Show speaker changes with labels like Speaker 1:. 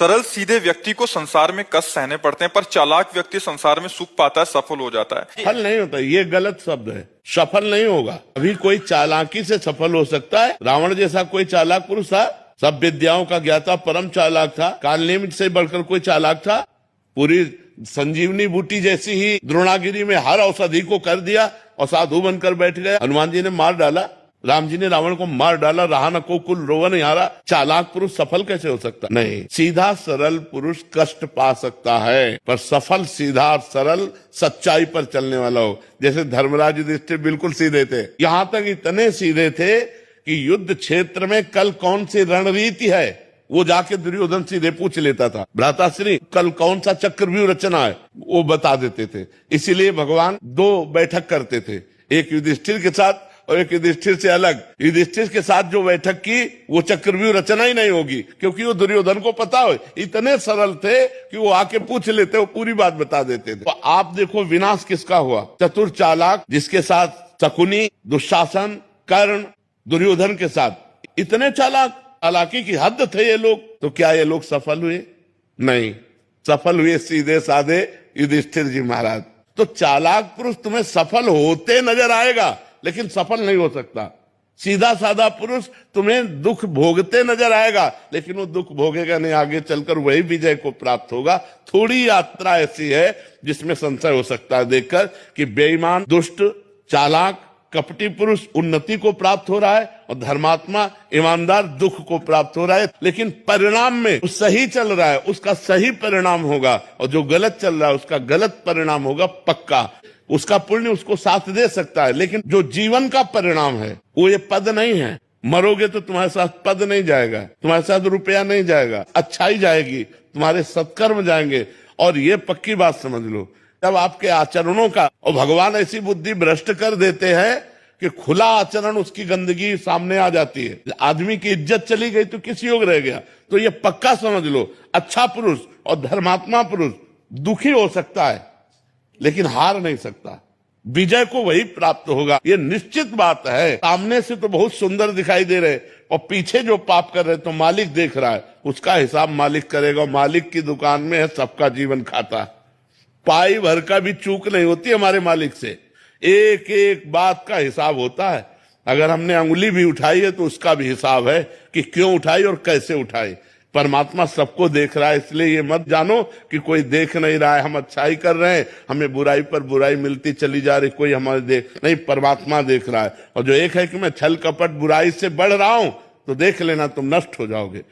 Speaker 1: सरल सीधे व्यक्ति को संसार में कष्ट सहने पड़ते हैं, पर चालाक व्यक्ति संसार में सुख पाता है, सफल हो जाता है।
Speaker 2: सफल नहीं होता, ये गलत शब्द है। सफल नहीं होगा। अभी कोई चालाकी से सफल हो सकता है। रावण जैसा कोई चालाक पुरुष था, सब विद्याओं का ज्ञाता, परम चालाक था। कालनेम से बढ़कर कोई चालाक था? पूरी संजीवनी बूटी जैसी ही द्रोणागिरी में हर औषधि को कर दिया और साधु बनकर बैठ गया। हनुमान जी ने मार डाला, राम जी ने रावण को मार डाला, रहा न को कुल रोवन यारा। चालाक पुरुष सफल कैसे हो सकता? नहीं, सीधा सरल पुरुष कष्ट पा सकता है, पर सफल सीधा सरल सच्चाई पर चलने वाला हो। जैसे धर्मराज युधिष्ठिर बिल्कुल सीधे थे, यहाँ तक इतने सीधे थे कि युद्ध क्षेत्र में कल कौन सी रणनीति है वो जाके दुर्योधन सीधे पूछ लेता था। भ्राताश्री कल कौन सा चक्रव्यूह रचना है वो बता देते थे। इसीलिए भगवान दो बैठक करते थे, एक युधिष्ठिर के साथ और एक युधिष्ठिर से अलग। युधिष्ठिर के साथ जो बैठक की वो चक्रव्यूह रचना ही नहीं होगी, क्योंकि वो दुर्योधन को पता हो। इतने सरल थे कि वो आके पूछ लेते, वो पूरी बात बता देते थे। तो आप देखो विनाश किसका हुआ? चतुर चालाक, जिसके साथ शकुनी, दुशासन, कर्ण, दुर्योधन के साथ इतने चालाकी की हद थे ये लोग। तो क्या ये लोग सफल हुए? नहीं, सफल हुए सीधे साधे युधिष्ठिर जी महाराज। तो चालाक पुरुष तुम्हें सफल होते नजर आएगा, लेकिन सफल नहीं हो सकता। सीधा साधा पुरुष तुम्हें दुख भोगते नजर आएगा, लेकिन वो दुख भोगेगा नहीं, आगे चलकर वही विजय को प्राप्त होगा। थोड़ी यात्रा ऐसी है जिसमें संशय हो सकता है देखकर कि बेईमान, दुष्ट, चालाक, कपटी पुरुष उन्नति को प्राप्त हो रहा है और धर्मात्मा, ईमानदार दुख को प्राप्त हो रहा है। लेकिन परिणाम में सही चल रहा है, उसका सही परिणाम होगा, और जो गलत चल रहा है उसका गलत परिणाम होगा पक्का। उसका पुण्य उसको साथ दे सकता है, लेकिन जो जीवन का परिणाम है वो ये पद नहीं है। मरोगे तो तुम्हारे साथ पद नहीं जाएगा, तुम्हारे साथ रुपया नहीं जाएगा, अच्छाई जाएगी, तुम्हारे सत्कर्म जाएंगे। और ये पक्की बात समझ लो, जब आपके आचरणों का, और भगवान ऐसी बुद्धि भ्रष्ट कर देते हैं कि खुला आचरण उसकी गंदगी सामने आ जाती है। आदमी की इज्जत चली गई तो किस योग रह गया? तो ये पक्का समझ लो, अच्छा पुरुष और धर्मात्मा पुरुष दुखी हो सकता है लेकिन हार नहीं सकता। विजय को वही प्राप्त होगा, ये निश्चित बात है। सामने से तो बहुत सुंदर दिखाई दे रहे और पीछे जो पाप कर रहे तो मालिक देख रहा है, उसका हिसाब मालिक करेगा। मालिक की दुकान में है सबका जीवन खाता। पाई भर का भी चूक नहीं होती हमारे मालिक से, एक एक बात का हिसाब होता है। अगर हमने अंगुली भी उठाई है तो उसका भी हिसाब है कि क्यों उठाई और कैसे उठाई। परमात्मा सबको देख रहा है, इसलिए ये मत जानो कि कोई देख नहीं रहा है, हम अच्छाई कर रहे हैं, हमें बुराई पर बुराई मिलती चली जा रही, कोई हमारे देख नहीं। परमात्मा देख रहा है। और जो एक है कि मैं छल कपट बुराई से बढ़ रहा हूं, तो देख लेना तुम नष्ट हो जाओगे।